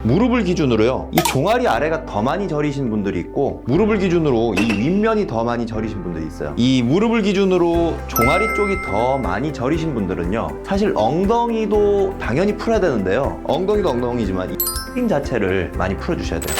무릎을 기준으로요, 이 종아리 아래가 더 많이 저리신 분들이 있고, 무릎을 기준으로 이 윗면이 더 많이 저리신 분들이 있어요. 이 무릎을 기준으로 종아리 쪽이 더 많이 저리신 분들은요, 사실 엉덩이도 당연히 풀어야 되는데요, 엉덩이도 엉덩이지만 이 힘 자체를 많이 풀어주셔야 돼요.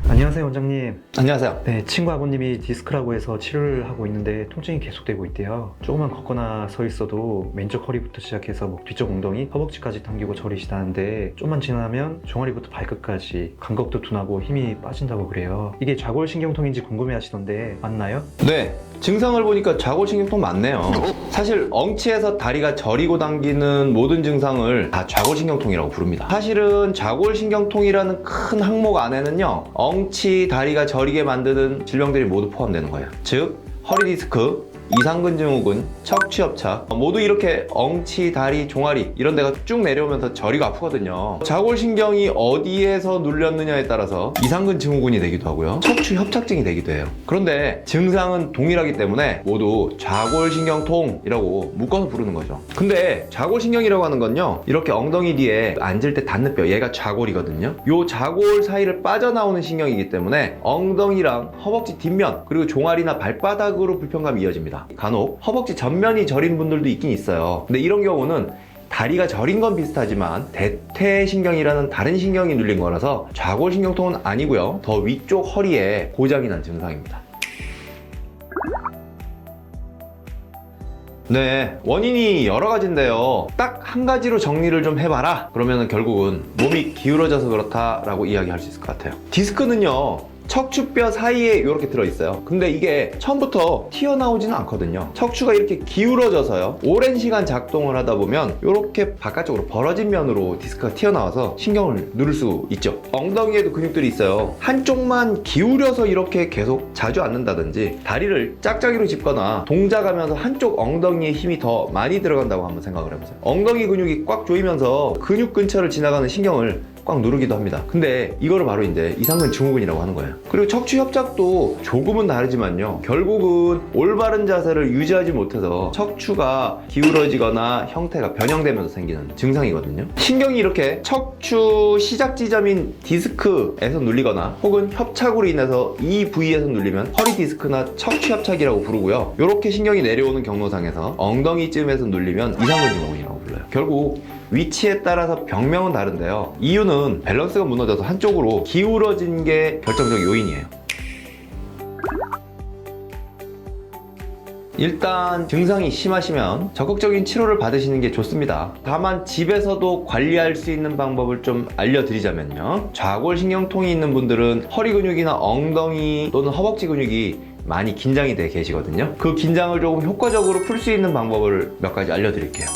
안녕하세요, 원장님. 안녕하세요. 네, 친구 아버님이 디스크라고 해서 치료를 하고 있는데 통증이 계속되고 있대요. 조금만 걷거나 서 있어도 왼쪽 허리부터 시작해서 목 뒤쪽 엉덩이, 허벅지까지 당기고 저리시다는데 좀만 지나면 종아리부터 발끝까지 감각도 둔하고 힘이 빠진다고 그래요. 이게 좌골신경통인지 궁금해 하시던데 맞나요? 네, 증상을 보니까 좌골신경통 맞네요. 사실 엉치에서 다리가 저리고 당기는 모든 증상을 다 좌골신경통이라고 부릅니다. 사실은 좌골신경통이라는 큰 항목 안에는요, 엉치, 다리가 저리게 만드는 질병들이 모두 포함되는 거예요. 즉, 허리 디스크, 이상근 증후군, 척추협착, 모두 이렇게 엉치, 다리, 종아리 이런 데가 쭉 내려오면서 저리가 아프거든요. 좌골신경이 어디에서 눌렸느냐에 따라서 이상근 증후군이 되기도 하고요, 척추협착증이 되기도 해요. 그런데 증상은 동일하기 때문에 모두 좌골신경통이라고 묶어서 부르는 거죠. 근데 좌골신경이라고 하는 건요, 이렇게 엉덩이 뒤에 앉을 때 닿는 뼈, 얘가 좌골이거든요. 요 좌골 사이를 빠져나오는 신경이기 때문에 엉덩이랑 허벅지 뒷면, 그리고 종아리나 발바닥으로 불편감이 이어집니다. 간혹 허벅지 전면이 저린 분들도 있긴 있어요. 근데 이런 경우는 다리가 저린 건 비슷하지만 대퇴신경이라는 다른 신경이 눌린 거라서 좌골신경통은 아니고요, 더 위쪽 허리에 고장이 난 증상입니다. 네, 원인이 여러 가지인데요, 딱 한 가지로 정리를 좀 해봐라 그러면 결국은 몸이 기울어져서 그렇다라고 이야기할 수 있을 것 같아요. 디스크는요, 척추뼈 사이에 이렇게 들어있어요. 근데 이게 처음부터 튀어나오지는 않거든요. 척추가 이렇게 기울어져서요, 오랜 시간 작동을 하다 보면 이렇게 바깥쪽으로 벌어진 면으로 디스크가 튀어나와서 신경을 누를 수 있죠. 엉덩이에도 근육들이 있어요. 한쪽만 기울여서 이렇게 계속 자주 앉는다든지, 다리를 짝짝이로 짚거나 동작하면서 한쪽 엉덩이에 힘이 더 많이 들어간다고 한번 생각을 해보세요. 엉덩이 근육이 꽉 조이면서 근육 근처를 지나가는 신경을 꽉 누르기도 합니다. 근데 이거를 바로 이제 이상근 증후군이라고 하는 거예요. 그리고 척추협착도 조금은 다르지만요, 결국은 올바른 자세를 유지하지 못해서 척추가 기울어지거나 형태가 변형되면서 생기는 증상이거든요. 신경이 이렇게 척추 시작 지점인 디스크에서 눌리거나 혹은 협착으로 인해서 이 부위에서 눌리면 허리 디스크나 척추협착이라고 부르고요, 이렇게 신경이 내려오는 경로상에서 엉덩이쯤에서 눌리면 이상근 증후군이라고 불러요. 결국 위치에 따라서 병명은 다른데요, 이유는 밸런스가 무너져서 한쪽으로 기울어진 게 결정적 요인이에요. 일단 증상이 심하시면 적극적인 치료를 받으시는 게 좋습니다. 다만 집에서도 관리할 수 있는 방법을 좀 알려드리자면요, 좌골신경통이 있는 분들은 허리 근육이나 엉덩이 또는 허벅지 근육이 많이 긴장이 돼 계시거든요. 그 긴장을 조금 효과적으로 풀 수 있는 방법을 몇 가지 알려드릴게요.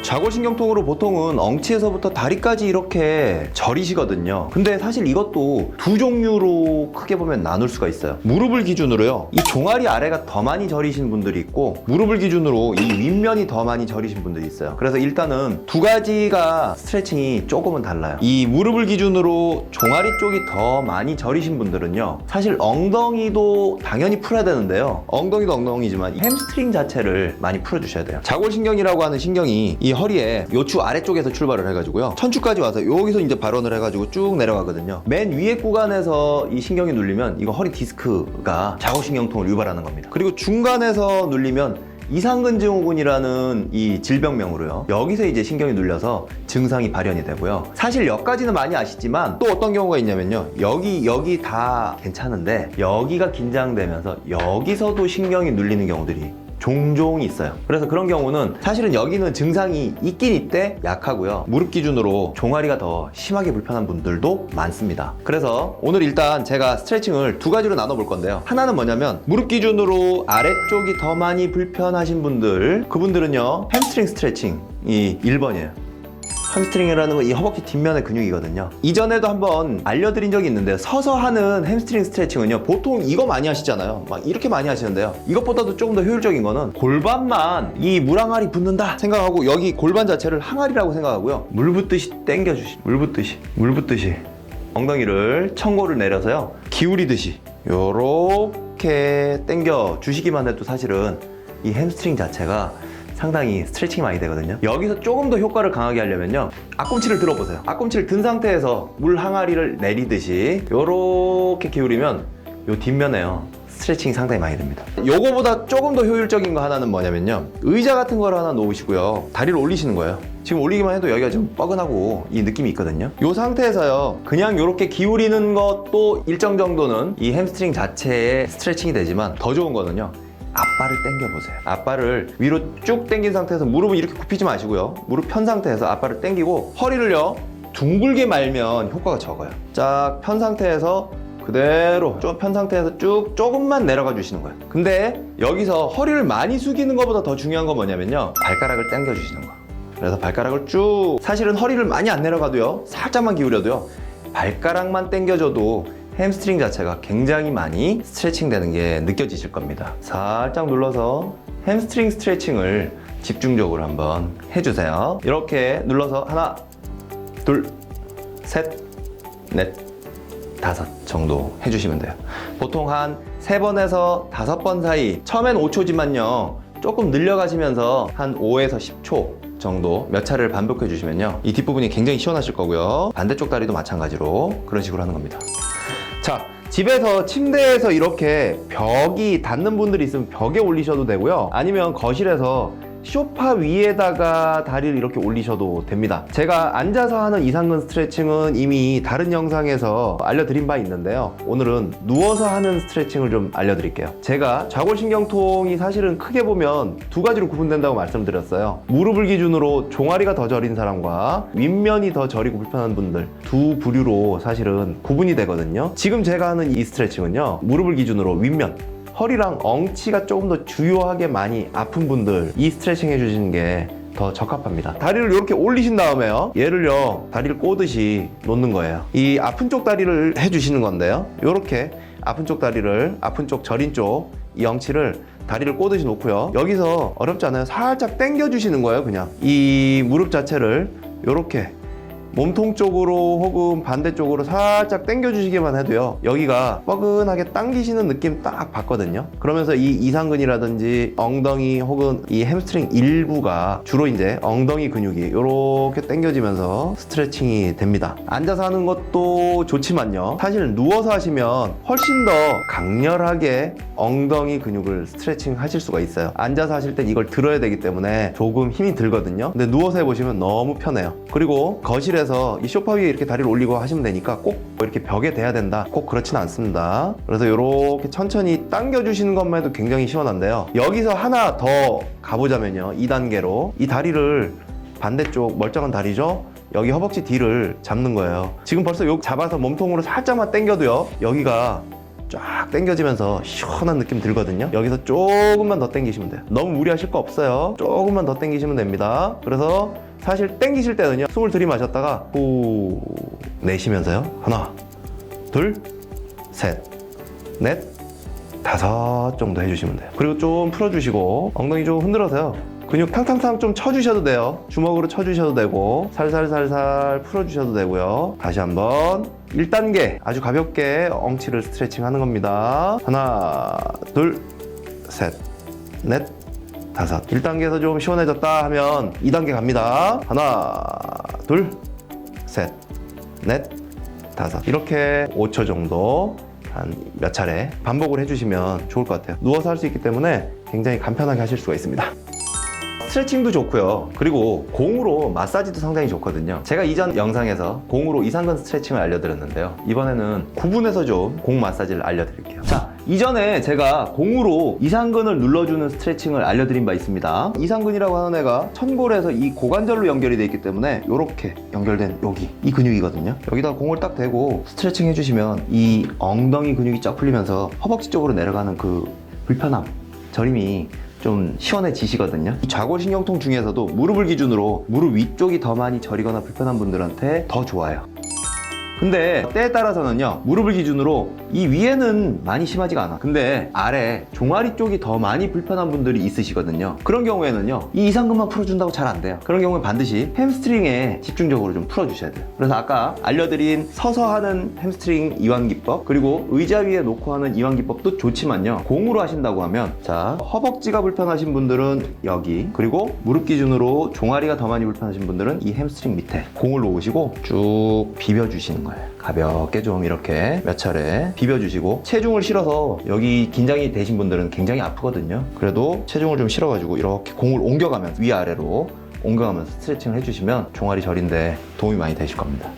좌골신경통으로 보통은 엉치에서부터 다리까지 이렇게 저리시거든요. 근데 사실 이것도 두 종류로 크게 보면 나눌 수가 있어요. 무릎을 기준으로요, 이 종아리 아래가 더 많이 저리신 분들이 있고, 무릎을 기준으로 이 윗면이 더 많이 저리신 분들이 있어요. 그래서 일단은 두 가지가 스트레칭이 조금은 달라요. 이 무릎을 기준으로 종아리 쪽이 더 많이 저리신 분들은요, 사실 엉덩이도 당연히 풀어야 되는데요, 엉덩이도 엉덩이지만 햄스트링 자체를 많이 풀어주셔야 돼요. 좌골신경이라고 하는 신경이 이 허리에 요추 아래쪽에서 출발을 해가지고요, 천추까지 와서 여기서 이제 발원을 해가지고 쭉 내려가거든요. 맨 위에 구간에서 이 신경이 눌리면 이거 허리 디스크가 좌골신경통을 유발하는 겁니다. 그리고 중간에서 눌리면 이상근 증후군이라는 이 질병명으로요, 여기서 이제 신경이 눌려서 증상이 발현이 되고요. 사실 여기까지는 많이 아시지만 또 어떤 경우가 있냐면요, 여기 다 괜찮은데 여기가 긴장되면서 여기서도 신경이 눌리는 경우들이 종종 있어요. 그래서 그런 경우는 사실은 여기는 증상이 있긴 있대 약하고요, 무릎 기준으로 종아리가 더 심하게 불편한 분들도 많습니다. 그래서 오늘 일단 제가 스트레칭을 두 가지로 나눠볼 건데요, 하나는 뭐냐면 무릎 기준으로 아래쪽이 더 많이 불편하신 분들, 그분들은요 햄스트링 스트레칭이 1번이에요. 햄스트링이라는 건 이 허벅지 뒷면의 근육이거든요. 이전에도 한번 알려드린 적이 있는데, 서서 하는 햄스트링 스트레칭은요, 보통 이거 많이 하시잖아요. 막 이렇게 많이 하시는데요, 이것보다도 조금 더 효율적인 거는 골반만 이 물항아리 붙는다 생각하고 여기 골반 자체를 항아리라고 생각하고요, 물 붓듯이 당겨주시, 물 붓듯이 엉덩이를 천골을 내려서요, 기울이듯이 요렇게 이렇게 당겨 주시기만 해도 사실은 이 햄스트링 자체가 상당히 스트레칭이 많이 되거든요. 여기서 조금 더 효과를 강하게 하려면요, 앞꿈치를 들어보세요. 앞꿈치를 든 상태에서 물 항아리를 내리듯이 이렇게 기울이면 요 뒷면에요, 스트레칭이 상당히 많이 됩니다. 요거보다 조금 더 효율적인 거 하나는 뭐냐면요, 의자 같은 걸 하나 놓으시고요, 다리를 올리시는 거예요. 지금 올리기만 해도 여기가 좀 뻐근하고 이 느낌이 있거든요. 이 상태에서요, 그냥 이렇게 기울이는 것도 일정 정도는 이 햄스트링 자체의 스트레칭이 되지만 더 좋은 거는요, 앞발을 당겨보세요. 앞발을 위로 쭉 당긴 상태에서 무릎을 이렇게 굽히지 마시고요, 무릎 편 상태에서 앞발을 당기고 허리를요 둥글게 말면 효과가 적어요. 쫙 편 상태에서 그대로 좀 편 상태에서 쭉 조금만 내려가 주시는 거예요. 근데 여기서 허리를 많이 숙이는 것보다 더 중요한 건 뭐냐면요, 발가락을 당겨 주시는 거. 그래서 발가락을 쭉, 사실은 허리를 많이 안 내려가도요, 살짝만 기울여도요, 발가락만 당겨줘도 햄스트링 자체가 굉장히 많이 스트레칭 되는 게 느껴지실 겁니다. 살짝 눌러서 햄스트링 스트레칭을 집중적으로 한번 해주세요. 이렇게 눌러서 하나, 둘, 셋, 넷, 다섯 정도 해주시면 돼요. 보통 한 3번에서 5번 사이, 처음엔 5초지만요 조금 늘려가시면서 한 5에서 10초 정도 몇 차례를 반복해 주시면요, 이 뒷부분이 굉장히 시원하실 거고요, 반대쪽 다리도 마찬가지로 그런 식으로 하는 겁니다. 자, 집에서 침대에서 이렇게 벽이 닿는 분들이 있으면 벽에 올리셔도 되고요, 아니면 거실에서 소파 위에다가 다리를 이렇게 올리셔도 됩니다. 제가 앉아서 하는 이상근 스트레칭은 이미 다른 영상에서 알려드린 바 있는데요, 오늘은 누워서 하는 스트레칭을 좀 알려드릴게요. 제가 좌골신경통이 사실은 크게 보면 2가지로 구분된다고 말씀드렸어요. 무릎을 기준으로 종아리가 더 저린 사람과 윗면이 더 저리고 불편한 분들, 두 부류로 사실은 구분이 되거든요. 지금 제가 하는 이 스트레칭은요, 무릎을 기준으로 윗면, 허리랑 엉치가 조금 더 주요하게 많이 아픈 분들, 이 스트레칭 해주시는 게 더 적합합니다. 다리를 이렇게 올리신 다음에요, 얘를요 다리를 꼬듯이 놓는 거예요. 이 아픈 쪽 다리를 해주시는 건데요, 이렇게 아픈 쪽 다리를, 아픈 쪽 저린 쪽 이 엉치를 다리를 꼬듯이 놓고요, 여기서 어렵지 않아요, 살짝 당겨 주시는 거예요. 그냥 이 무릎 자체를 이렇게 몸통 쪽으로 혹은 반대쪽으로 살짝 당겨 주시기만 해도요, 여기가 뻐근하게 당기시는 느낌 딱 받거든요. 그러면서 이 이상근이라든지 엉덩이 혹은 이 햄스트링 일부가, 주로 이제 엉덩이 근육이 이렇게 당겨지면서 스트레칭이 됩니다. 앉아서 하는 것도 좋지만요, 사실 누워서 하시면 훨씬 더 강렬하게 엉덩이 근육을 스트레칭 하실 수가 있어요. 앉아서 하실 땐 이걸 들어야 되기 때문에 조금 힘이 들거든요. 근데 누워서 해보시면 너무 편해요. 그리고 거실에서 이 소파 위에 이렇게 다리를 올리고 하시면 되니까 꼭 이렇게 벽에 대야 된다, 꼭 그렇진 않습니다. 그래서 이렇게 천천히 당겨 주시는 것만 해도 굉장히 시원한데요, 여기서 하나 더 가보자면요, 2단계로 이 다리를, 반대쪽 멀쩡한 다리죠, 여기 허벅지 뒤를 잡는 거예요. 지금 벌써 요 잡아서 몸통으로 살짝만 당겨도요, 여기가 쫙 당겨지면서 시원한 느낌 들거든요. 여기서 조금만 더 당기시면 돼요. 너무 무리하실 거 없어요. 조금만 더 당기시면 됩니다. 그래서 사실 당기실 때는요, 숨을 들이마셨다가 후 내쉬면서요, 하나, 둘, 셋, 넷, 다섯 정도 해주시면 돼요. 그리고 좀 풀어주시고 엉덩이 좀 흔들어서요, 근육 탕탕탕 좀 쳐주셔도 돼요. 주먹으로 쳐주셔도 되고 살살살살 풀어주셔도 되고요. 다시 한번 1단계 아주 가볍게 엉치를 스트레칭 하는 겁니다. 하나, 둘, 셋, 넷, 다섯. 1단계에서 좀 시원해졌다 하면 2단계 갑니다. 하나, 둘, 셋, 넷, 다섯. 이렇게 5초 정도 한 몇 차례 반복을 해주시면 좋을 것 같아요. 누워서 할 수 있기 때문에 굉장히 간편하게 하실 수가 있습니다. 스트레칭도 좋고요, 그리고 공으로 마사지도 상당히 좋거든요. 제가 이전 영상에서 공으로 이상근 스트레칭을 알려드렸는데요, 이번에는 구분해서 좀 공 마사지를 알려드릴게요. 자, 이전에 제가 공으로 이상근을 눌러주는 스트레칭을 알려드린 바 있습니다. 이상근이라고 하는 애가 천골에서 이 고관절로 연결이 되어 있기 때문에 이렇게 연결된 여기 이 근육이거든요. 여기다 공을 딱 대고 스트레칭 해주시면 이 엉덩이 근육이 쫙 풀리면서 허벅지 쪽으로 내려가는 그 불편함, 저림이 좀 시원해지시거든요. 이 좌골신경통 중에서도 무릎을 기준으로 무릎 위쪽이 더 많이 저리거나 불편한 분들한테 더 좋아요. 근데 때에 따라서는요, 무릎을 기준으로 이 위에는 많이 심하지가 않아. 근데 아래 종아리 쪽이 더 많이 불편한 분들이 있으시거든요. 그런 경우에는요, 이 이상근만 풀어준다고 잘 안 돼요. 그런 경우에 반드시 햄스트링에 집중적으로 좀 풀어주셔야 돼요. 그래서 아까 알려드린 서서 하는 햄스트링 이완기법, 그리고 의자 위에 놓고 하는 이완기법도 좋지만요, 공으로 하신다고 하면, 자, 허벅지가 불편하신 분들은 여기, 그리고 무릎 기준으로 종아리가 더 많이 불편하신 분들은 이 햄스트링 밑에 공을 놓으시고 쭉 비벼주시는 거예요. 가볍게 좀 이렇게 몇 차례 비벼주시고, 체중을 실어서 여기 긴장이 되신 분들은 굉장히 아프거든요. 그래도 체중을 좀 실어가지고 이렇게 공을 옮겨가면서 위아래로 옮겨가면서 스트레칭을 해주시면 종아리 저린데 도움이 많이 되실 겁니다.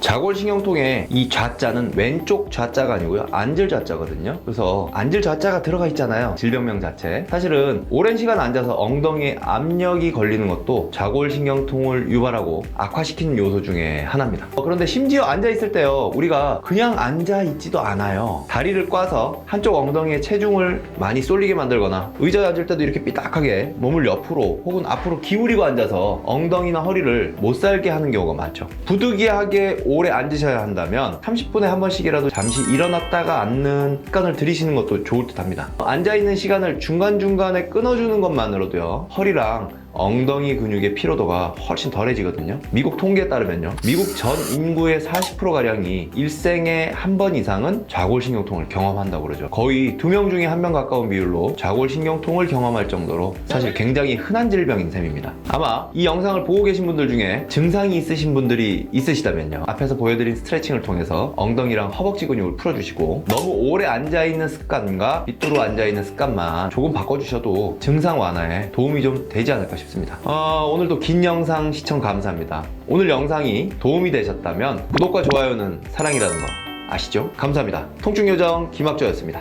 좌골신경통의 이 좌자는 왼쪽 좌자가 아니고요, 앉을 좌자거든요. 그래서 앉을 좌자가 들어가 있잖아요, 질병명 자체. 사실은 오랜 시간 앉아서 엉덩이에 압력이 걸리는 것도 좌골신경통을 유발하고 악화시키는 요소 중에 하나입니다. 그런데 심지어 앉아있을 때요, 우리가 그냥 앉아있지도 않아요. 다리를 꽈서 한쪽 엉덩이에 체중을 많이 쏠리게 만들거나, 의자에 앉을 때도 이렇게 삐딱하게 몸을 옆으로 혹은 앞으로 기울이고 앉아서 엉덩이나 허리를 못 살게 하는 경우가 많죠. 부득이하게 오래 앉으셔야 한다면 30분에 한 번씩이라도 잠시 일어났다가 앉는 습관을 들이시는 것도 좋을 듯 합니다. 앉아있는 시간을 중간중간에 끊어주는 것만으로도요, 허리랑 엉덩이 근육의 피로도가 훨씬 덜해지거든요. 미국 통계에 따르면요, 미국 전 인구의 40%가량이 일생에 한 번 이상은 좌골신경통을 경험한다고 그러죠. 거의 2명 중에 1명 가까운 비율로 좌골신경통을 경험할 정도로 사실 굉장히 흔한 질병인 셈입니다. 아마 이 영상을 보고 계신 분들 중에 증상이 있으신 분들이 있으시다면요, 앞에서 보여드린 스트레칭을 통해서 엉덩이랑 허벅지 근육을 풀어주시고, 너무 오래 앉아있는 습관과 빗두루 앉아있는 습관만 조금 바꿔주셔도 증상 완화에 도움이 좀 되지 않을까 싶습니다. 오늘도 긴 영상 시청 감사합니다. 오늘 영상이 도움이 되셨다면 구독과 좋아요는 사랑이라는 거 아시죠? 감사합니다. 통증요정 김학조였습니다.